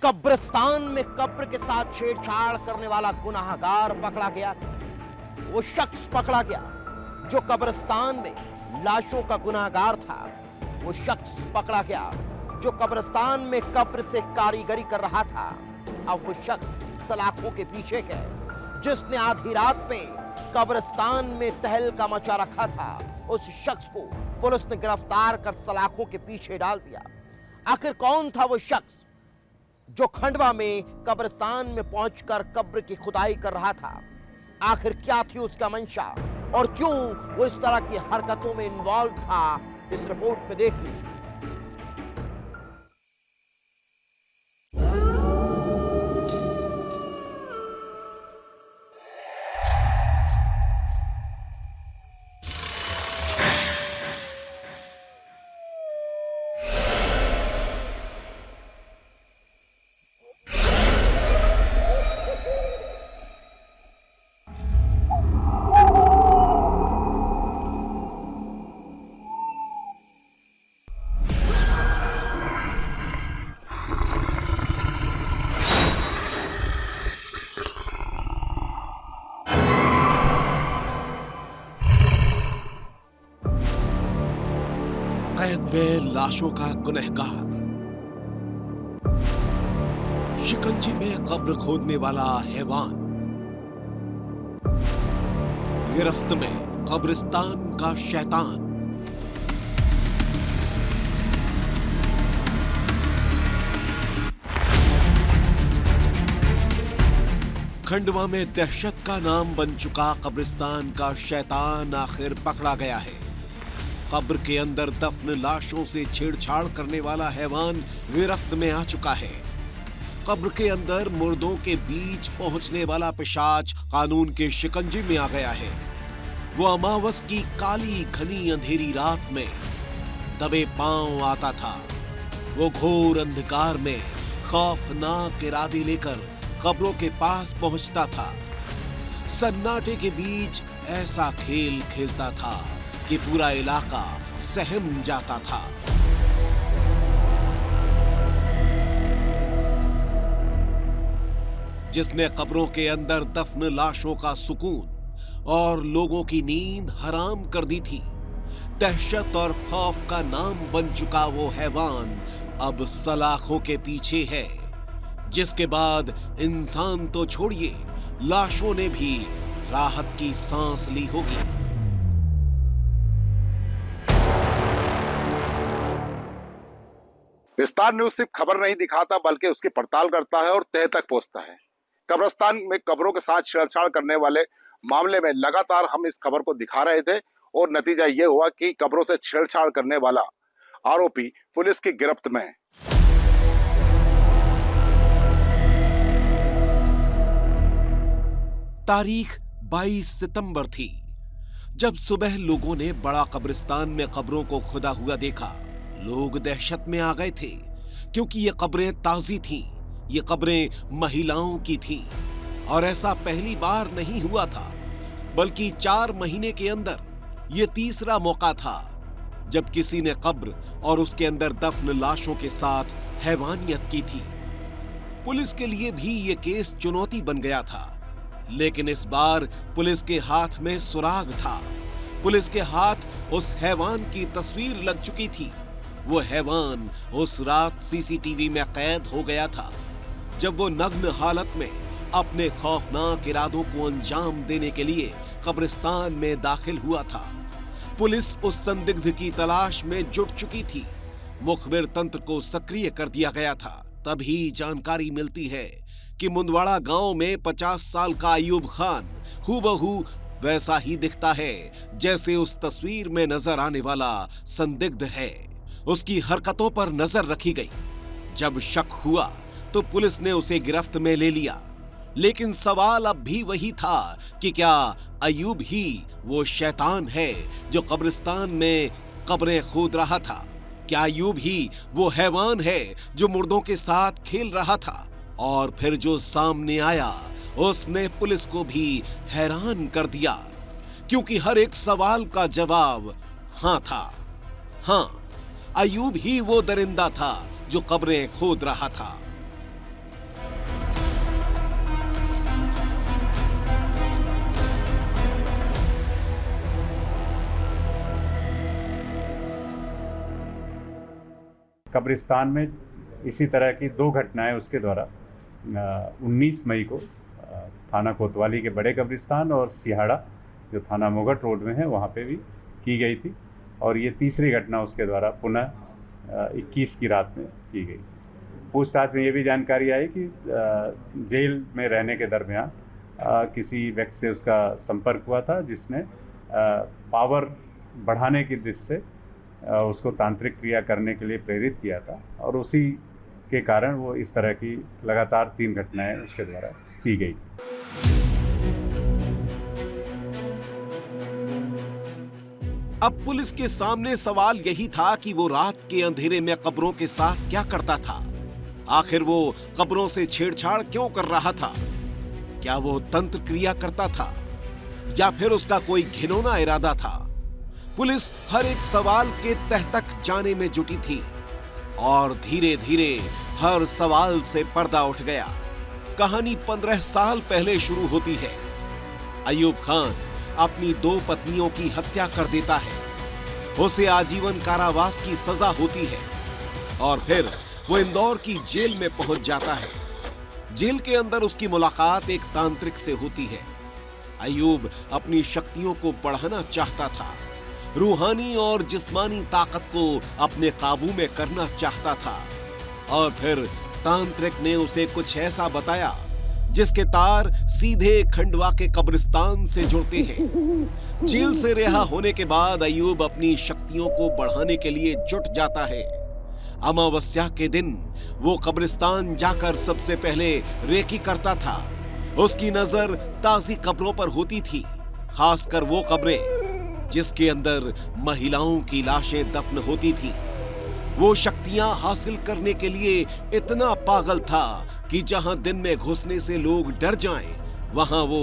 कब्रिस्तान में कब्र के साथ छेड़छाड़ करने वाला गुनाहगार पकड़ा गया। वो शख्स पकड़ा गया जो कब्रिस्तान में लाशों का गुनाहगार था। वो शख्स पकड़ा गया जो कब्रिस्तान में कब्र से कारीगरी कर रहा था। अब वो शख्स सलाखों के पीछे है जिसने आधी रात में कब्रिस्तान में तहलका मचा रखा था। उस शख्स को पुलिस ने गिरफ्तार कर सलाखों के पीछे डाल दिया। आखिर कौन था वो शख्स जो खंडवा में कब्रिस्तान में पहुंचकर कब्र की खुदाई कर रहा था? आखिर क्या थी उसका मंशा और क्यों वो इस तरह की हरकतों में इन्वॉल्व था? इस रिपोर्ट में देख लीजिए। कैद में लाशों का गुनहगार, शिकंजी में कब्र खोदने वाला हैवान, गिरफ्त में कब्रिस्तान का शैतान। खंडवा में दहशत का नाम बन चुका कब्रिस्तान का शैतान आखिर पकड़ा गया है। कब्र के अंदर दफन लाशों से छेड़छाड़ करने वाला हैवान गिरफ्त में आ चुका है। कब्र के अंदर मुर्दों के बीच पहुंचने वाला पिशाच कानून के शिकंजे में आ गया है। वो अमावस की काली घनी अंधेरी रात में दबे पांव आता था। वो घोर अंधकार में खौफनाक इरादे लेकर कब्रों के पास पहुंचता था। सन्नाटे के बीच ऐसा खेल खेलता था कि पूरा इलाका सहम जाता था। जिसने कब्रों के अंदर दफन लाशों का सुकून और लोगों की नींद हराम कर दी थी। दहशत और खौफ का नाम बन चुका वो हैवान अब सलाखों के पीछे है। जिसके बाद इंसान तो छोड़िए, लाशों ने भी राहत की सांस ली होगी। विस्तार न्यूज सिर्फ खबर नहीं दिखाता बल्कि उसकी पड़ताल करता है और तह तक पहुंचता है। कब्रिस्तान में कब्रों के साथ छेड़छाड़ करने वाले मामले में लगातार हम इस खबर को दिखा रहे थे और नतीजा ये हुआ कि कब्रों से छेड़छाड़ करने वाला आरोपी पुलिस की गिरफ्त में है। तारीख 22 सितंबर थी जब सुबह लोगों ने बड़ा कब्रिस्तान में कब्रों को खुदा हुआ देखा। लोग दहशत में आ गए थे क्योंकि ये कब्रें ताजी थीं। ये कब्रें महिलाओं की थीं और ऐसा पहली बार नहीं हुआ था, बल्कि 4 महीने के अंदर ये तीसरा मौका था जब किसी ने कब्र और उसके अंदर दफन लाशों के साथ हैवानियत की थी। पुलिस के लिए भी ये केस चुनौती बन गया था, लेकिन इस बार पुलिस के हाथ में सुराग था। पुलिस के हाथ उस हैवान की तस्वीर लग चुकी थी। वो हैवान उस रात सीसीटीवी में कैद हो गया था जब वो नग्न हालत में अपने खौफनाक इरादों को अंजाम देने के लिए कब्रिस्तान में दाखिल हुआ था। पुलिस उस संदिग्ध की तलाश में जुट चुकी थी। मुखबिर तंत्र को सक्रिय कर दिया गया था। तभी जानकारी मिलती है कि मुंदवाड़ा गांव में 50 साल का अयूब खान हूबहू वैसा ही दिखता है जैसे उस तस्वीर में नजर आने वाला संदिग्ध है। उसकी हरकतों पर नजर रखी गई। जब शक हुआ तो पुलिस ने उसे गिरफ्त में ले लिया। लेकिन सवाल अब भी वही था कि क्या अयूब ही वो शैतान है जो कब्रिस्तान में कब्रें खोद रहा था? क्या अयूब ही वो हैवान है जो मुर्दों के साथ खेल रहा था? और फिर जो सामने आया उसने पुलिस को भी हैरान कर दिया, क्योंकि हर एक सवाल का जवाब हां था। हां, अयूब ही वो दरिंदा था जो कब्रें खोद रहा था। कब्रिस्तान में इसी तरह की 2 घटनाएं उसके द्वारा 19 मई को थाना कोतवाली के बड़े कब्रिस्तान और सिहाड़ा जो थाना मोगट रोड में है वहाँ पे भी की गई थी, और ये तीसरी घटना उसके द्वारा पुनः 21 की रात में की गई। पूछताछ में ये भी जानकारी आई कि जेल में रहने के दरमियान किसी व्यक्ति से उसका संपर्क हुआ था जिसने पावर बढ़ाने की दृष्टि से उसको तांत्रिक क्रिया करने के लिए प्रेरित किया था, और उसी के कारण वो इस तरह की लगातार 3 घटनाएं उसके द्वारा की गई। अब पुलिस के सामने सवाल यही था कि वो रात के अंधेरे में कब्रों के साथ क्या करता था। आखिर वो कब्रों से छेड़छाड़ क्यों कर रहा था? क्या वो तंत्र क्रिया करता था या फिर उसका कोई घिनौना इरादा था? पुलिस हर एक सवाल के तह तक जाने में जुटी थी और धीरे धीरे हर सवाल से पर्दा उठ गया। कहानी 15 साल पहले शुरू होती है। अयूब खान अपनी 2 पत्नियों की हत्या कर देता है, उसे आजीवन कारावास की सजा होती है और फिर वो इंदौर की जेल में पहुंच जाता है। जेल के अंदर उसकी मुलाकात एक तांत्रिक से होती है। अयूब अपनी शक्तियों को बढ़ाना चाहता था, रूहानी और जिस्मानी ताकत को अपने काबू में करना चाहता था, और फिर तांत्रिक ने उसे कुछ ऐसा बताया जिसके तार सीधे खंडवा के कब्रिस्तान से जुड़ते हैं। जेल से रिहा होने के बाद अयूब अपनी शक्तियों को बढ़ाने के लिए जुट जाता है। अमावस्या के दिन वो कब्रिस्तान जाकर सबसे पहले रेकी करता था। उसकी नजर ताजी कब्रों पर होती थी, खासकर वो कब्रें जिसके अंदर महिलाओं की लाशें दफन होती थीं। वो शक्तियां हासिल करने के लिए इतना पागल था कि जहां दिन में घुसने से लोग डर जाएं, वहां वो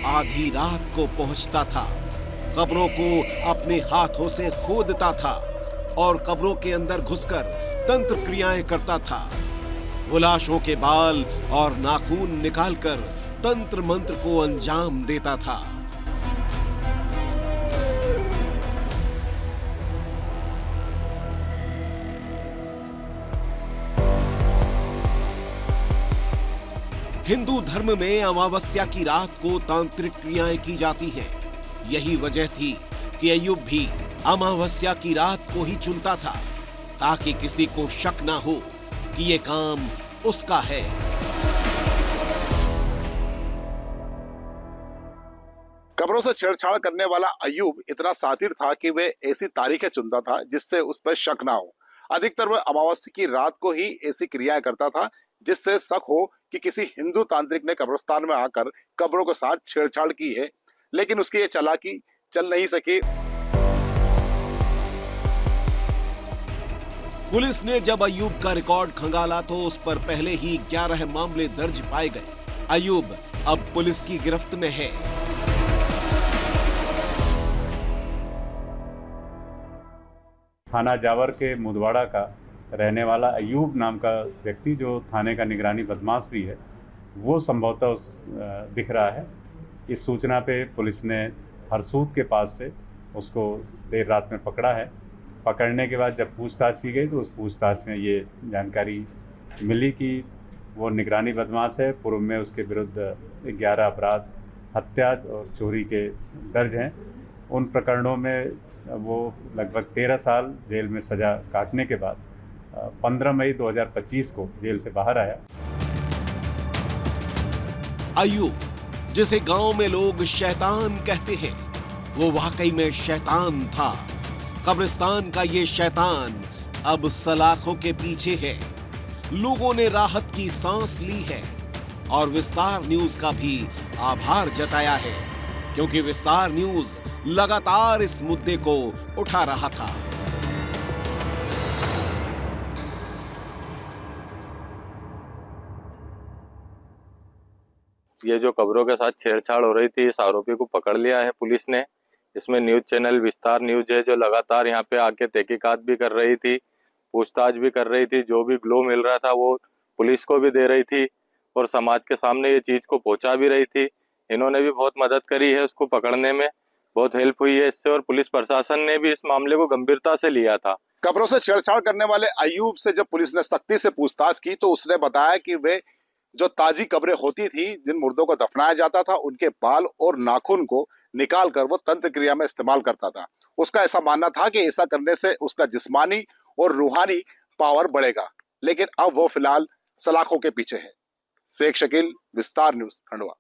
आधी रात को पहुंचता था। कब्रों को अपने हाथों से खोदता था और कब्रों के अंदर घुसकर तंत्र क्रियाएं करता था। वो लाशों के बाल और नाखून निकालकर तंत्र मंत्र को अंजाम देता था। हिंदू धर्म में अमावस्या की रात को तांत्रिक क्रियाएं की जाती हैं। यही वजह थी कि अयूब भी अमावस्या की रात को ही चुनता था ताकि किसी को शक ना हो कि ये काम उसका है। कब्रों से छेड़छाड़ करने वाला अयूब इतना शातिर था कि वे ऐसी तारीखें चुनता था जिससे उस पर शक ना हो। अधिकतर वह अमावस्या की रात को ही ऐसी क्रियाएं करता था जिससे शक हो कि किसी हिंदू तांत्रिक ने कब्रिस्तान में आकर कब्रों के साथ छेड़छाड़ की है, लेकिन उसकी ये चालाकी चल नहीं सकी। पुलिस ने जब अयूब का रिकॉर्ड खंगाला तो उस पर पहले ही 11 मामले दर्ज पाए गए। अयूब अब पुलिस की गिरफ्त में है। थाना जावर के मुदवाड़ा का रहने वाला अयूब नाम का व्यक्ति, जो थाने का निगरानी बदमाश भी है, वो संभवतः दिख रहा है। इस सूचना पे पुलिस ने हरसूद के पास से उसको देर रात में पकड़ा है। पकड़ने के बाद जब पूछताछ की गई तो उस पूछताछ में ये जानकारी मिली कि वो निगरानी बदमाश है। पूर्व में उसके विरुद्ध 11 अपराध, हत्या और चोरी के दर्ज हैं। उन प्रकरणों में वो लगभग 13 साल जेल में सजा काटने के बाद 15 मई 2025 को जेल से बाहर आया। अयूब, जिसे गांव में लोग शैतान कहते हैं, वो वाकई में शैतान था। कब्रिस्तान का ये शैतान अब सलाखों के पीछे है। लोगों ने राहत की सांस ली है और विस्तार न्यूज का भी आभार जताया है, क्योंकि विस्तार न्यूज लगातार इस मुद्दे को उठा रहा था। ये जो कब्रों के साथ छेड़छाड़ हो रही थी, इस आरोपी को पकड़ लिया है पुलिस ने। इसमें न्यूज चैनल विस्तार न्यूज है जो लगातार यहाँ पे आके तहकीकात भी कर रही थी, पूछताछ भी कर रही थी। जो भी ग्लो मिल रहा था वो पुलिस को भी दे रही थी और समाज के सामने ये चीज को पहुंचा भी रही थी। इन्होंने भी बहुत मदद करी है उसको पकड़ने में। बहुत हेल्प हुई है इससे, और पुलिस प्रशासन ने भी इस मामले को गंभीरता से लिया था। कब्रों से छेड़छाड़ करने वाले अयूब से जब पुलिस ने सख्ती से पूछताछ की तो उसने बताया कि वे जो ताजी कब्रें होती थी, जिन मुर्दों को दफनाया जाता था, उनके बाल और नाखून को निकाल कर वो तंत्र क्रिया में इस्तेमाल करता था। उसका ऐसा मानना था कि ऐसा करने से उसका जिस्मानी और रूहानी पावर बढ़ेगा, लेकिन अब वो फिलहाल सलाखों के पीछे है। शेख शकील, विस्तार न्यूज, खंडवा।